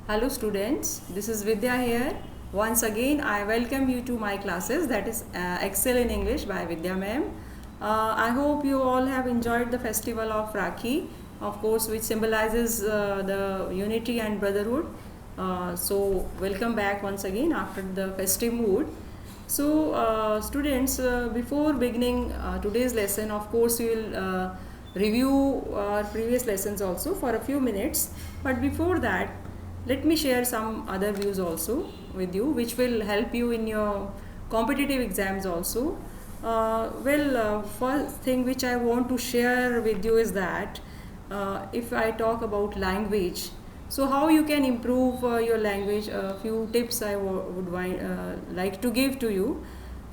Hello students, this is Vidya here. Once again, I welcome you to my classes, that is Excel in English by Vidya ma'am. I hope you all have enjoyed the festival of Rakhi, of course, which symbolizes the unity and brotherhood. So welcome back once again after the festive mood. So students, before beginning today's lesson, of course, we will review our previous lessons also for a few minutes. But before that, let me share some other views also with you, which will help you in your competitive exams also. First thing which I want to share with you is that if I talk about language, so how you can improve your language, a few tips I would like to give to you.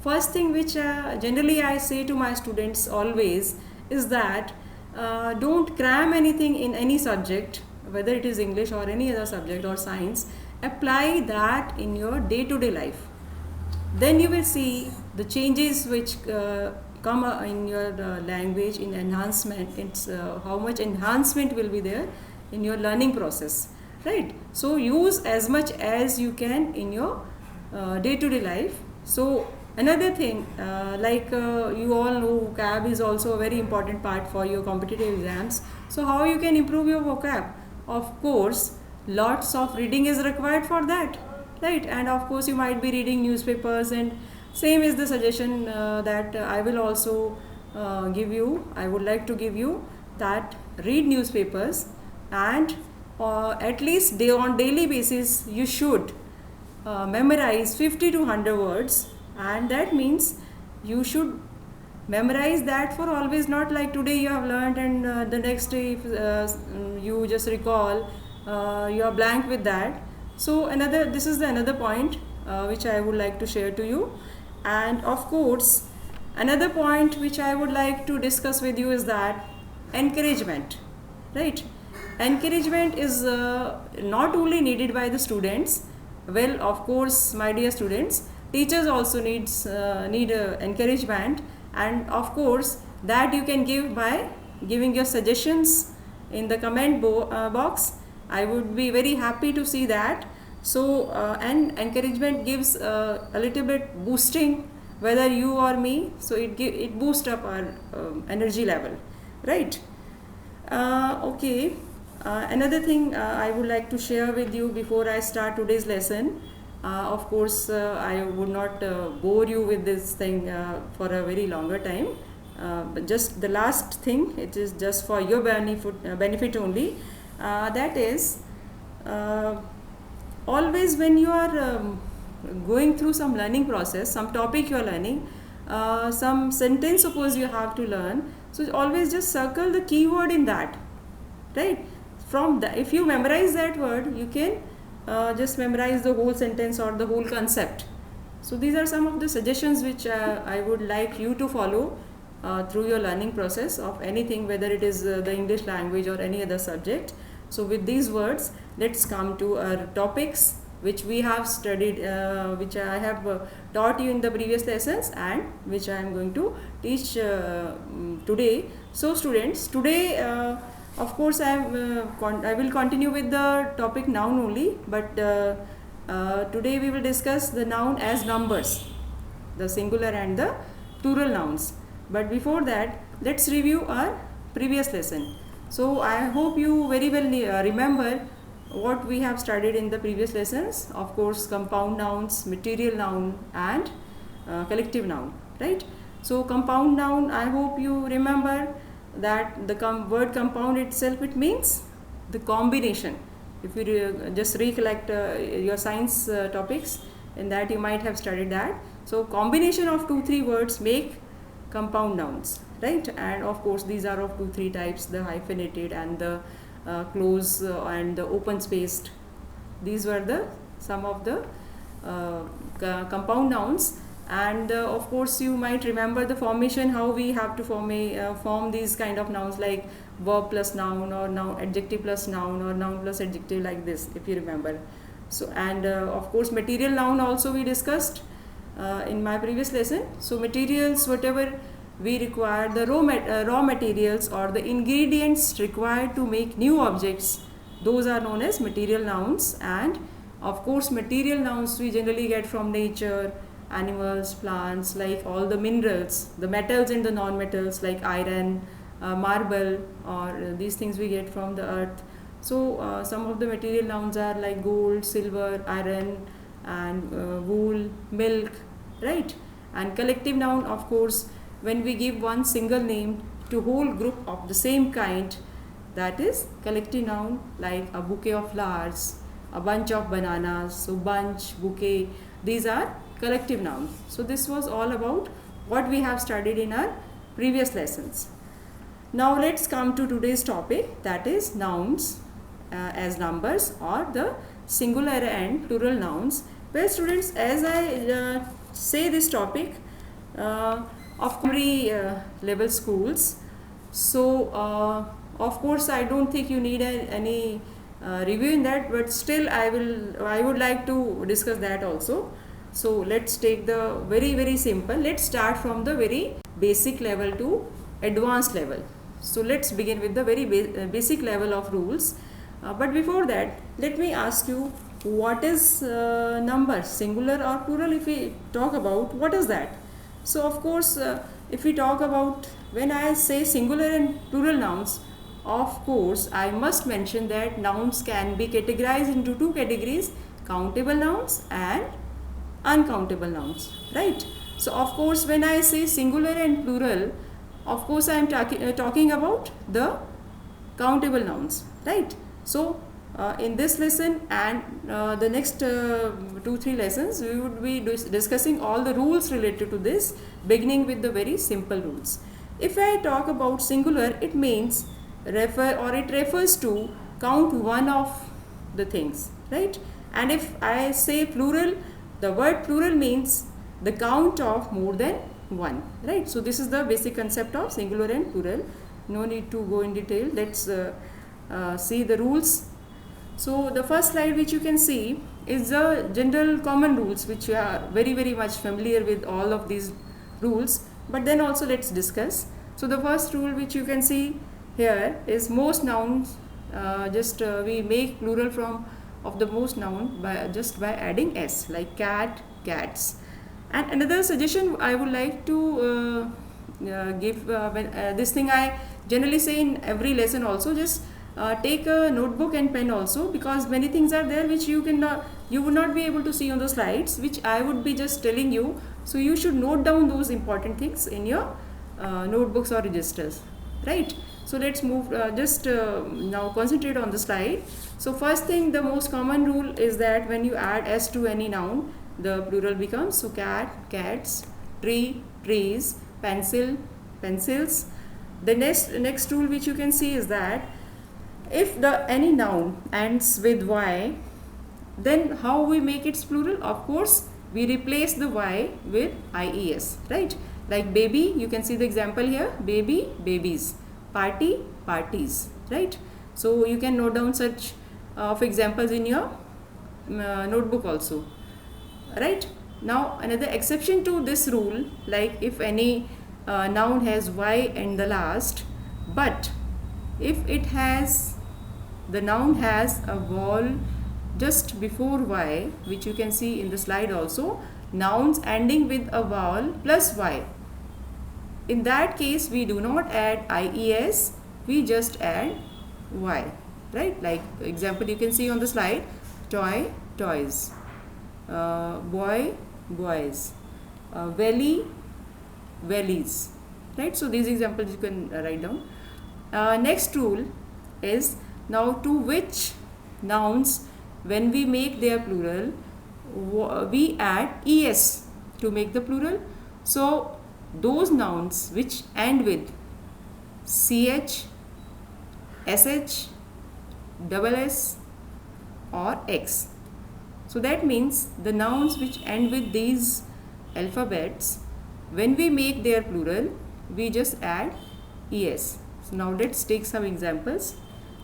First thing which generally I say to my students always is that don't cram anything in any subject, whether it is English or any other subject or science. Apply that in your day-to-day life. Then you will see the changes which come in your language in enhancement. It's how much enhancement will be there in your learning process, right? So use as much as you can in your day-to-day life. So another thing, you all know, vocab is also a very important part for your competitive exams. So how you can improve your vocab? Of course, lots of reading is required for that, right? And of course you might be reading newspapers, and same is the suggestion that I will also give you. I would like to give you that read newspapers, and at least on daily basis you should memorize 50 to 100 words, and that means you should memorize that for always, not like today you have learned and the next day if, you just recall, you are blank with that. So this is the another point which I would like to share to you. And of course another point which I would like to discuss with you is that encouragement, right? Encouragement is not only needed by the students. Well, of course, my dear students, teachers also need encouragement, and of course that you can give by giving your suggestions in the comment box. I would be very happy to see that. So and encouragement gives a little bit boosting, whether you or me, so it boosts up our energy level, right? Okay. Another thing I would like to share with you before I start today's lesson. Of course, I would not bore you with this thing for a very longer time. But just the last thing, it is just for your benefit only. That is, always when you are going through some learning process, some topic you are learning, some sentence suppose you have to learn, so always just circle the keyword in that, right? From the, if you memorize that word, you can just memorize the whole sentence or the whole concept. So these are some of the suggestions which I would like you to follow through your learning process of anything, whether it is the English language or any other subject. So with these words, let's come to our topics which we have studied, which I have taught you in the previous lessons, and which I am going to teach today. So students, today of course I will continue with the topic noun only, but today we will discuss the noun as numbers, the singular and the plural nouns. But before that, let's review our previous lesson. So I hope you very well remember what we have studied in the previous lessons. Of course, compound nouns, material noun, and collective noun, right? So compound noun, I hope you remember that the word compound itself, it means the combination. If you just recollect your science topics, in that you might have studied that. So combination of 2-3 words make compound nouns, right? And of course these are of 2-3 types: the hyphenated and the close and the open spaced. These were the some of the compound nouns. And of course you might remember the formation, how we have to form these kind of nouns, like verb plus noun, or noun adjective plus noun, or noun plus adjective, like this, if you remember. So and of course material noun also we discussed in my previous lesson. So materials, whatever we require, the raw materials or the ingredients required to make new objects, those are known as material nouns. And of course material nouns we generally get from nature, animals, plants, like all the minerals, the metals and the non-metals like iron, marble, or these things we get from the earth. So some of the material nouns are like gold, silver, iron, and wool, milk, right? And collective noun, of course, when we give one single name to whole group of the same kind, that is collective noun, like a bouquet of flowers, a bunch of bananas. So bunch, bouquet, these are collective nouns. So this was all about what we have studied in our previous lessons. Now let's come to today's topic, that is nouns as numbers, or the singular and plural nouns. Well students, as I say this topic of primary level schools, so of course I don't think you need any review in that, but still I would like to discuss that also. So let's take the very simple, let's start from the very basic level to advanced level. So let's begin with the very basic level of rules. But before that, let me ask you, what is number, singular or plural? If we talk about, what is that? So of course if we talk about, when I say singular and plural nouns, of course I must mention that nouns can be categorized into two categories, countable nouns and uncountable nouns, right? So of course when I say singular and plural, of course I am talking about the countable nouns, right? So in this lesson and the next 2-3 lessons, we would be discussing all the rules related to this, beginning with the very simple rules. If I talk about singular, it means it refers to count one of the things, right? And if I say plural, the word plural means the count of more than one, right? So this is the basic concept of singular and plural. No need to go in detail. Let's see the rules. So the first slide which you can see is the general common rules, which you are very much familiar with all of these rules, but then also let's discuss. So the first rule which you can see here is most nouns, we make plural of the most noun by adding s, like cat, cats. And another suggestion I would like to give, this thing I generally say in every lesson also, just take a notebook and pen also, because many things are there which you would not be able to see on the slides, which I would be just telling you. So you should note down those important things in your notebooks or registers, right? So let's move, now concentrate on the slide. So first thing, the most common rule is that when you add s to any noun, the plural becomes. So cat, cats, tree, trees, pencil, pencils. The next rule which you can see is that if any noun ends with y, then how we make its plural? Of course we replace the y with ies, right? Like baby, you can see the example here, baby, babies, party, parties, right? So you can note down such of examples in your notebook also, right? Now another exception to this rule, like if any noun has y in the last, but if the noun has a vowel just before y, which you can see in the slide also, nouns ending with a vowel plus y, in that case we do not add ies, we just add y, right? Like example you can see on the slide, toy, toys, boy, boys, valley, valleys, right? So these examples you can write down. Next rule is, now to which nouns, when we make their plural, we add es to make the plural. So those nouns which end with ch, sh, double s or x. So that means the nouns which end with these alphabets, when we make their plural, we just add es. So now let's take some examples.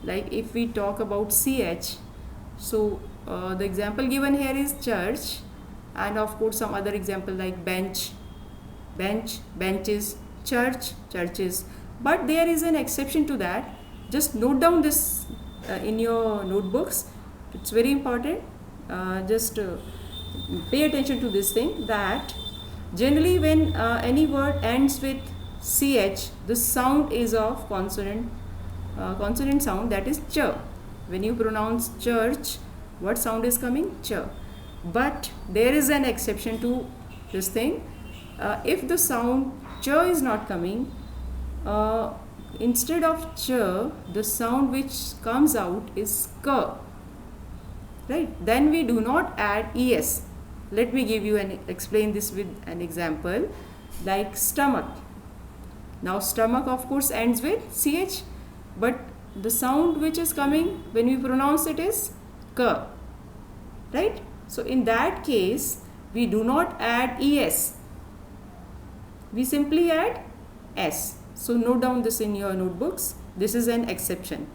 Like if we talk about ch, so the example given here is church, and of course some other example like bench, bench, benches, church, churches. But there is an exception to that. Just note down this in your notebooks. It's very important. Just pay attention to this thing, that generally when any word ends with ch, the sound is of consonant sound, that is ch. When you pronounce church, what sound is coming? Ch. But there is an exception to this thing. If the sound ch is not coming, instead of ch, the sound which comes out is k. Right? Then we do not add es. Let me give you explain this with an example, like stomach. Now stomach of course ends with ch, but the sound which is coming when we pronounce it is k. Right? So in that case, we do not add es. We simply add s. So note down this in your notebooks. This is an exception.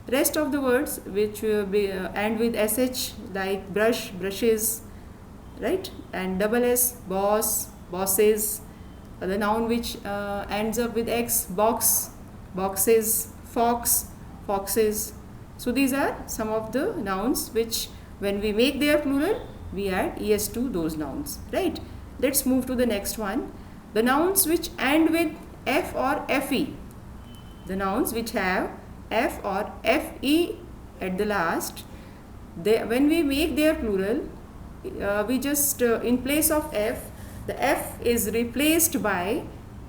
Rest of the words which will be end with sh, like brush, brushes, right? And double s, boss, bosses. The noun which ends up with x, box, boxes, fox, foxes. So these are some of the nouns which, when we make their plural, we add es to those nouns, right? Let's move to the next one. The nouns which end with f or fe. The nouns which have f or fe at the last, when we make their plural, we just in place of f, the f is replaced by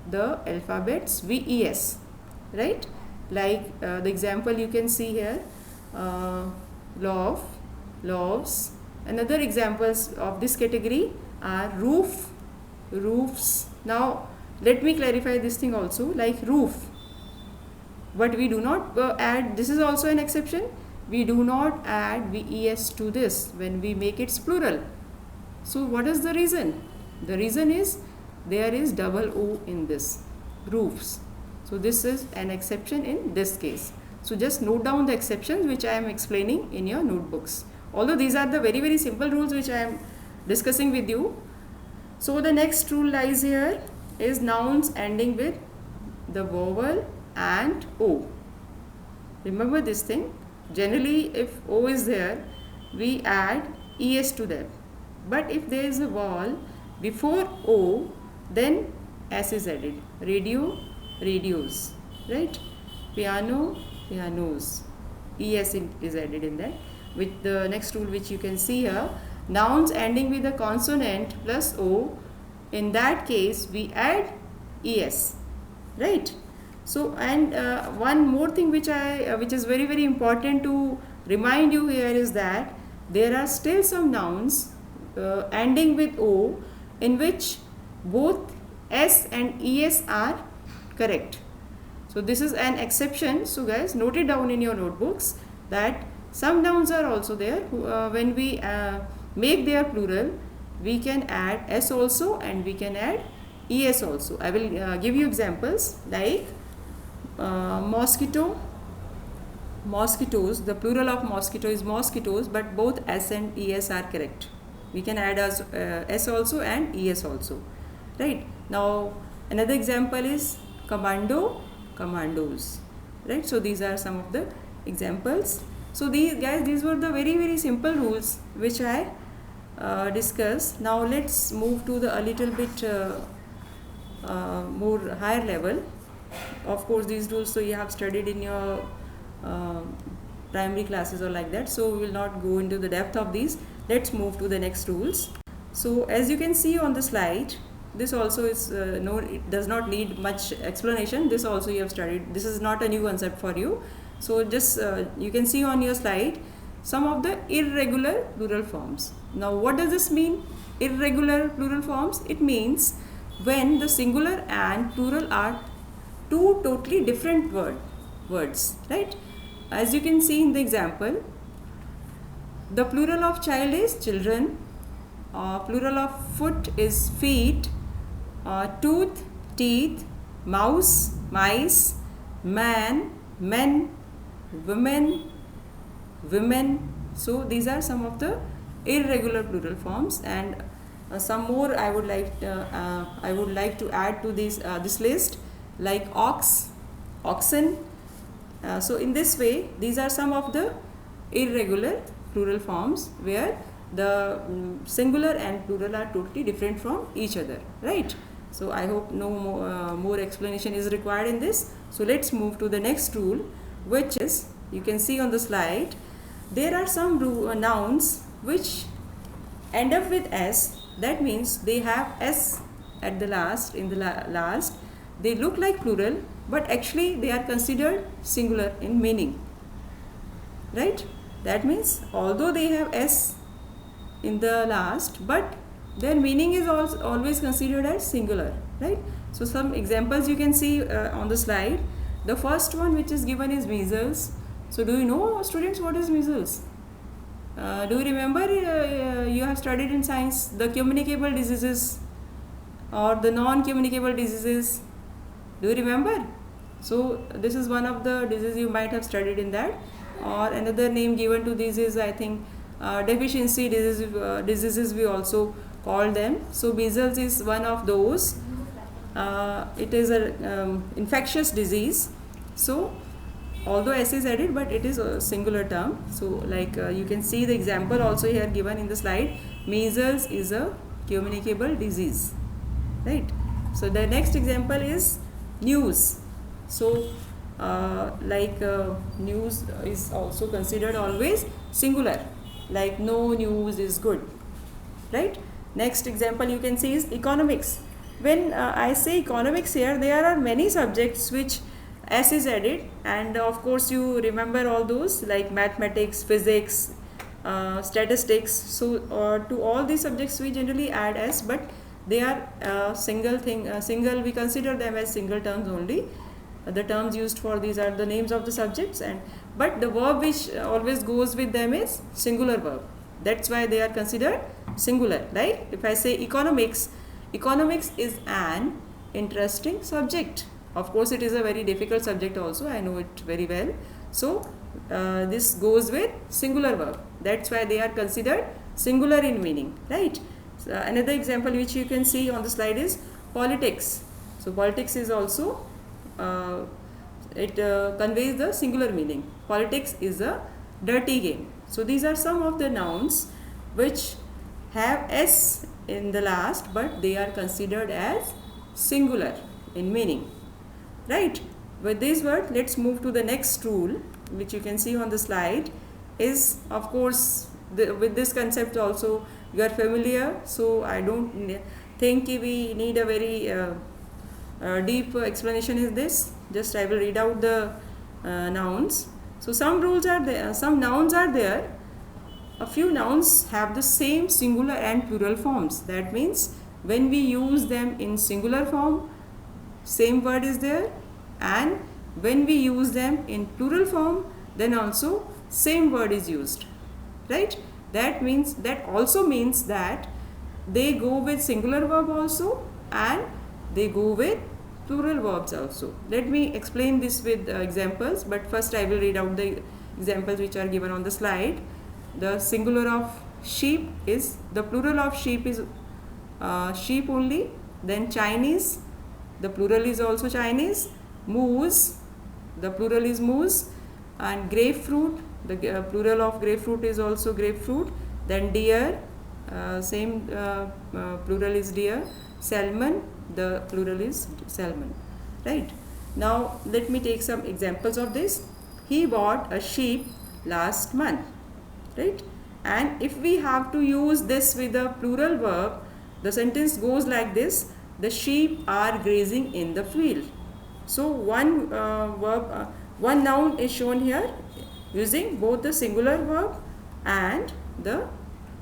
the alphabets ves, right? Like the example you can see here, love, loves. Another examples of this category are roof, roofs. Now let me clarify this thing also, like roof. But we do not add, this is also an exception, we do not add ves to this when we make its plural. So what is the reason? The reason is there is double o in this, roofs. So this is an exception in this case. So just note down the exceptions which I am explaining in your notebooks. Although these are the very, very simple rules which I am discussing with you. So the next rule lies here is nouns ending with the vowel and o. Remember this thing. Generally if o is there, we add es to them. But if there is a vowel before o, then s is added. Radio, radios, right? Piano, pianos. Es is added in that. With the next rule which you can see here, nouns ending with a consonant plus o, in that case we add es, right? So, and one more thing which is very, very important to remind you here is that there are still some nouns ending with o in which both s and es are correct. So this is an exception. So guys, note it down in your notebooks that some nouns are also there when we make their plural, we can add s also and we can add es also. I will give you examples like mosquito, mosquitoes. The plural of mosquito is mosquitoes, but both s and es are correct. We can add as s also and es also, right? Now another example is commando, commandos, right? So these are some of the examples. So these guys, these were the very, very simple rules which I discussed. Now let's move to a little bit more higher level. Of course these rules so you have studied in your primary classes or like that, so we will not go into the depth of these. Let's move to the next rules. So as you can see on the slide, this also is it does not need much explanation. This also you have studied. This is not a new concept for you. So just you can see on your slide some of the irregular plural forms. Now what does this mean? Irregular plural forms, it means when the singular and plural are two totally different words, right? As you can see in the example, the plural of child is children, plural of foot is feet, tooth, teeth, mouse, mice, man, men, women, women. So these are some of the irregular plural forms, and some more I would like to add to this list, like ox, oxen, So in this way, these are some of the irregular plural forms where the singular and plural are totally different from each other, right? So I hope no more explanation is required in this. So let's move to the next rule, which is, you can see on the slide, there are some nouns which end up with s. That means they have s at the last, in the last. They look like plural, but actually they are considered singular in meaning, right? That means although they have s in the last, but their meaning is also always considered as singular, right? So some examples you can see on the slide. The first one which is given is measles. So do you know, students, what is measles? Do you remember you have studied in science the communicable diseases or the non-communicable diseases? Do you remember? So this is one of the diseases you might have studied in that. Or another name given to this is, I think, deficiency diseases we also call them. So measles is one of those. It is a infectious disease. So although s is added, but it is a singular term. So like you can see the example also here given in the slide. Measles is a communicable disease, right? So the next example is news. So news is also considered always singular, like no news is good, right? Next example you can see is economics. When I say economics here, there are many subjects which s is added, and of course you remember all those like mathematics, physics, statistics. So to all these subjects we generally add s, but they are single, we consider them as single terms only. The terms used for these are the names of the subjects, and but the verb which always goes with them is singular verb. That's why they are considered singular. Like if I say economics, economics is an interesting subject. Of course it is a very difficult subject also, I know it very well. So this goes with singular verb. That's why they are considered singular in meaning, right? So another example which you can see on the slide is politics. So politics is also it conveys the singular meaning. Politics is a dirty game. So these are some of the nouns which have s in the last, but they are considered as singular in meaning, right? With this word, let's move to the next rule, which you can see on the slide. Is, of course, with this concept also you are familiar, so I don't think we need a very deep explanation in this. Just I will read out the nouns. So some rules are there, some nouns are there. A few nouns have the same singular and plural forms. That means when we use them in singular form, same word is there, and when we use them in plural form, then also same word is used, right? That also means that they go with singular verb also, and they go with plural verbs also. Let me explain this with examples, but first I will read out the examples which are given on the slide. The singular of sheep is, the plural of sheep is sheep only. Then Chinese, the plural is also Chinese. Moose, the plural is moose. And grapefruit, the plural of grapefruit is also grapefruit. Then deer, same plural is deer. Salmon, the plural is salmon, right? Now let me take some examples of this. He bought a sheep last month, right? And if we have to use this with a plural verb, the sentence goes like this: the sheep are grazing in the field. So one one noun is shown here using both the singular verb and the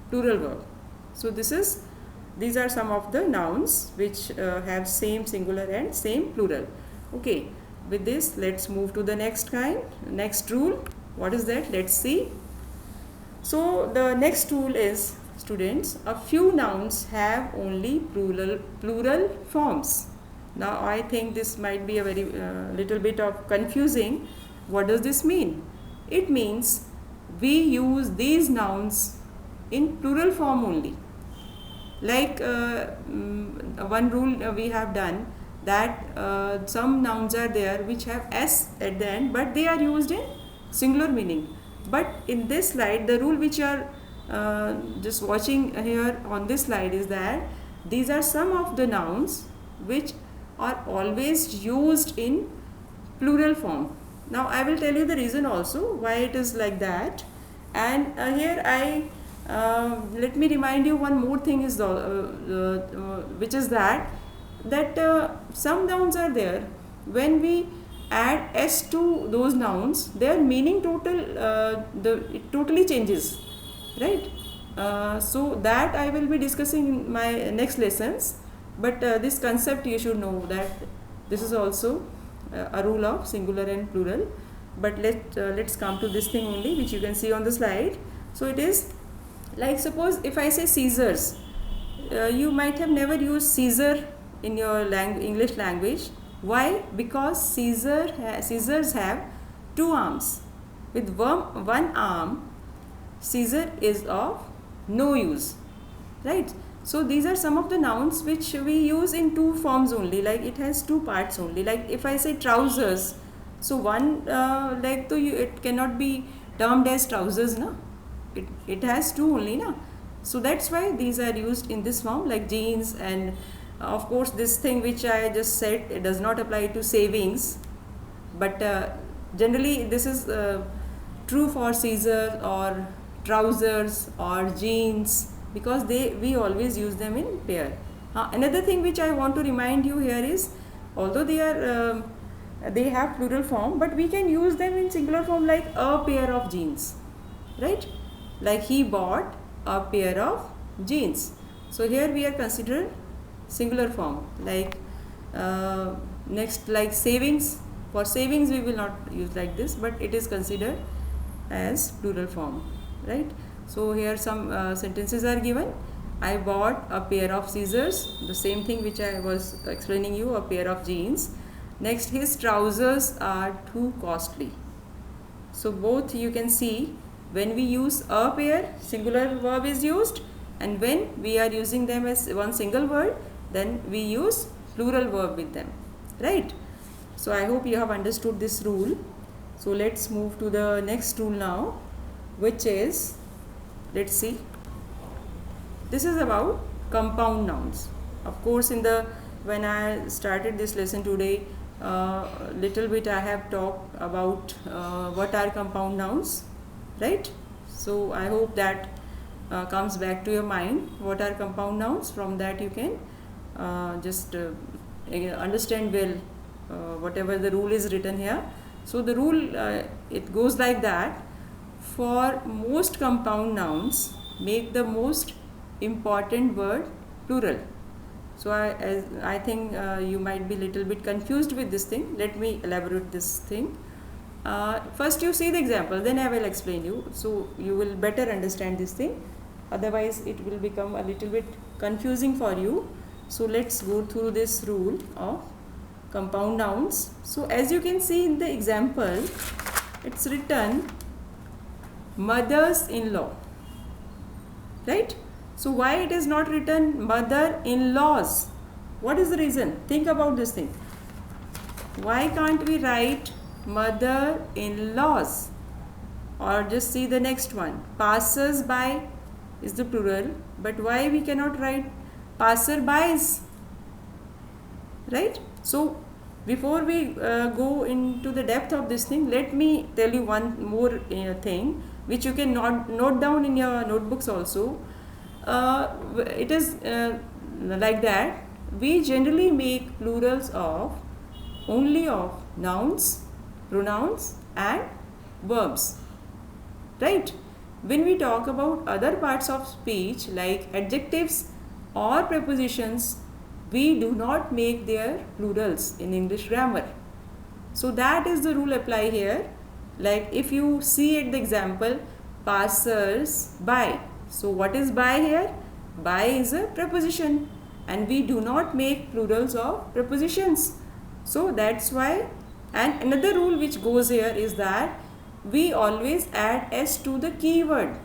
plural verb. So these are some of the nouns which have same singular and same plural. Okay, with this let's move to the next rule. What is that? Let's see. So the next rule is, students, a few nouns have only plural forms. Now I think this might be a very little bit of confusing. What does this mean? It means we use these nouns in plural form only. Like one rule we have done, that some nouns are there which have s at the end, but they are used in singular meaning. But in this slide, the rule which you are just watching here on this slide is that these are some of the nouns which are always used in plural form. Now I will tell you the reason also why it is like that. And here I let me remind you one more thing is which is that some nouns are there, when we add s to those nouns, their meaning it totally changes, right? So that I will be discussing in my next lessons, but this concept you should know that this is also a rule of singular and plural. But let's come to this thing only, which you can see on the slide. So it is like, suppose if I say Caesars, you might have never used Caesar in your English language. Why? Because Caesars have two arms. With one arm, Caesar is of no use, right? So these are some of the nouns which we use in two forms only, like it has two parts only. Like if I say trousers, so one leg, so it cannot be termed as trousers, na? It has two only, na? So that's why these are used in this form, like jeans. And of course this thing which I just said, it does not apply to savings, but generally this is true for Caesar or trousers or jeans, because we always use them in pair. Another thing which I want to remind you here is, although they have plural form, but we can use them in singular form, like a pair of jeans, right? Like he bought a pair of jeans. So here we are considering singular form. Like next, like savings. For savings we will not use like this, but it is considered as plural form, right? So here some sentences are given. I bought a pair of scissors, the same thing which I was explaining you, a pair of jeans. Next, his trousers are too costly. So both you can see, when we use a pair, singular verb is used, and when we are using them as one single word, then we use plural verb with them, right? So I hope you have understood this rule. So let's move to the next rule now, which is, let's see, this is about compound nouns. Of course, when I started this lesson today, little bit I have talked about what are compound nouns, right? So I hope that comes back to your mind, what are compound nouns. From that you can just understand well whatever the rule is written here. So the rule, it goes like that: for most compound nouns, make the most important word plural. So I think you might be little bit confused with this thing. Let me elaborate this thing. First you see the example, then I will explain you, so you will better understand this thing. Otherwise it will become a little bit confusing for you. So let's go through this rule of compound nouns. So as you can see in the example, it's written mothers-in-law, right? So why it is not written mother-in-laws? What is the reason? Think about this thing. Why can't we write mother-in-laws? Or just see the next one, passers-by is the plural, but why we cannot write passer-bys, right? So before we go into the depth of this thing, let me tell you one more thing which you can note down in your notebooks also. It is like that we generally make plurals only of nouns, pronouns and verbs, right? When we talk about other parts of speech like adjectives or prepositions, we do not make their plurals in English grammar. So that is the rule apply here. Like if you see at the example, passers by. So what is by here? By is a preposition, and we do not make plurals of prepositions. So that's why. And another rule which goes here is that we always add s to the keyword,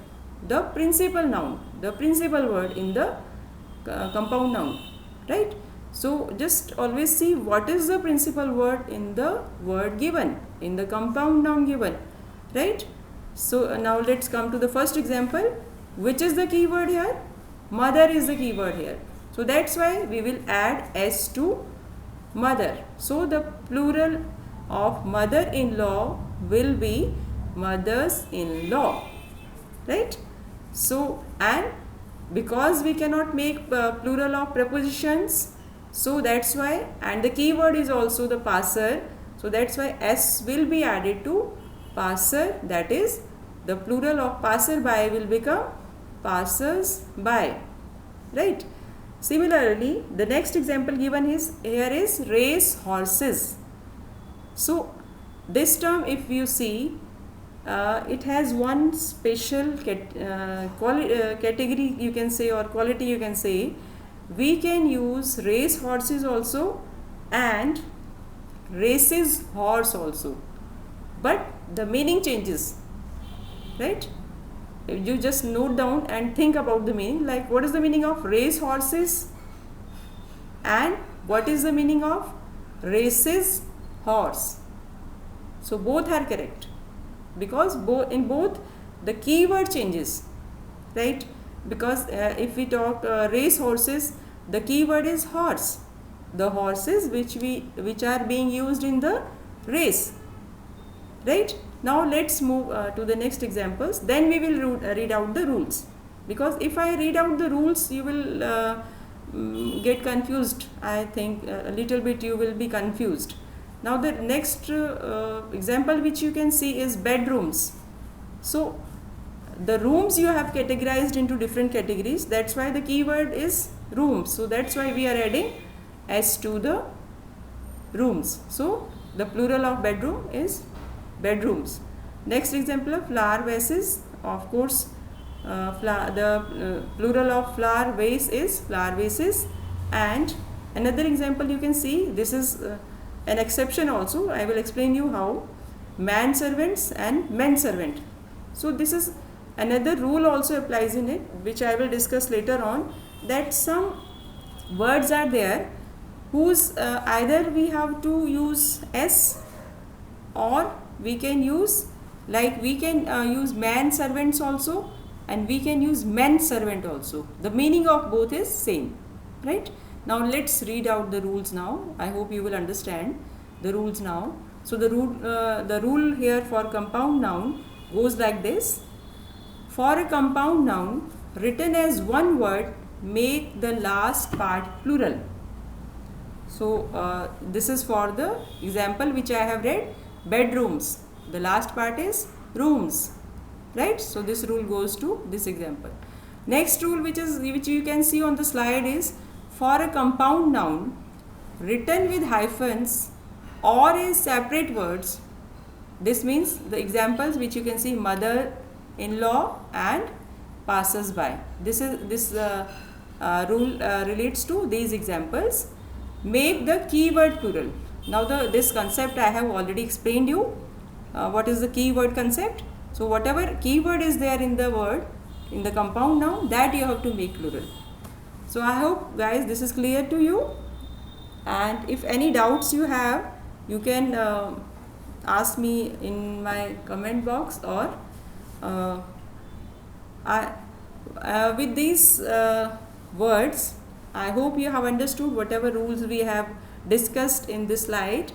the principal noun, the principal word in the compound noun, right? So just always see what is the principal word in the word given, in the compound noun given, right? So now let's come to the first example. Which is the keyword here? Mother is the keyword here. So that's why we will add s to mother. So the plural of mother-in-law will be mothers-in-law, right? So, and because we cannot make plural of prepositions, so that's why, and the keyword is also the passer, so that's why s will be added to passer, that is the plural of passerby will become passers-by, right? Similarly, the next example given is here is race horses. So this term, if you see, it has one special category you can say, or quality you can say. We can use race horses also and races horse also, but the meaning changes, right? You just note down and think about the meaning, like what is the meaning of race horses and what is the meaning of races horse. So both are correct, because in both the keyword changes, right? Because if we talk race horses, the keyword is horse, the horses which are being used in the race, right? Now let's move to the next examples, then we will read out the rules, because if I read out the rules you will get confused. I think a little bit you will be confused. Now the next example which you can see is bedrooms. So the rooms you have categorized into different categories, that's why the keyword is rooms, so that's why we are adding s to the rooms. So the plural of bedroom is bedrooms. Next example of flower vases, of course the plural of flower vase is flower vases. And another example you can see, this is an exception also, I will explain you how. Man servants and men servant. So this is another rule also applies in it, which I will discuss later on, that some words are there whose either we have to use s, or we can use, like we can use man servants also, and we can use men servant also. The meaning of both is same, right? Now let's read out the rules now. I hope you will understand the rules now. So the rule here for compound noun goes like this. For a compound noun written as one word, make the last part plural. So this is for the example which I have read, bedrooms. The last part is rooms, right? So this rule goes to this example. Next rule which you can see on the slide is, for a compound noun written with hyphens or is separate words. This means the examples which you can see, mother-in-law and passers-by. This rule relates to these examples. Make the keyword plural. Now this concept I have already explained you. What is the keyword concept? So whatever keyword is there in the word, in the compound noun, that you have to make plural. So I hope guys this is clear to you, and if any doubts you have, you can ask me in my comment box, or with these words I hope you have understood whatever rules we have discussed in this slide.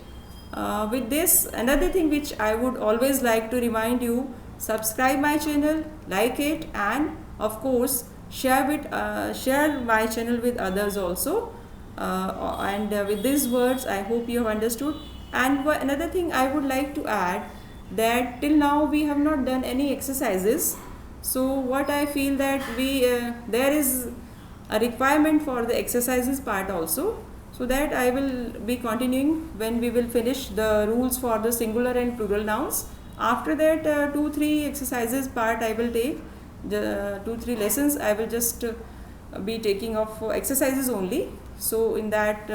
With this, another thing which I would always like to remind you, subscribe my channel, like it, and of course share my channel with others also. And with these words I hope you have understood. And another thing I would like to add, that till now we have not done any exercises. So what I feel that there is a requirement for the exercises part also. So that I will be continuing when we will finish the rules for the singular and plural nouns. After that 2-3 exercises part I will take, the 2-3 lessons I will just be taking of exercises only. So in that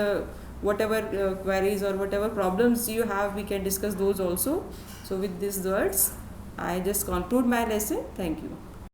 whatever queries or whatever problems you have, we can discuss those also. So with these words I just conclude my lesson. Thank you.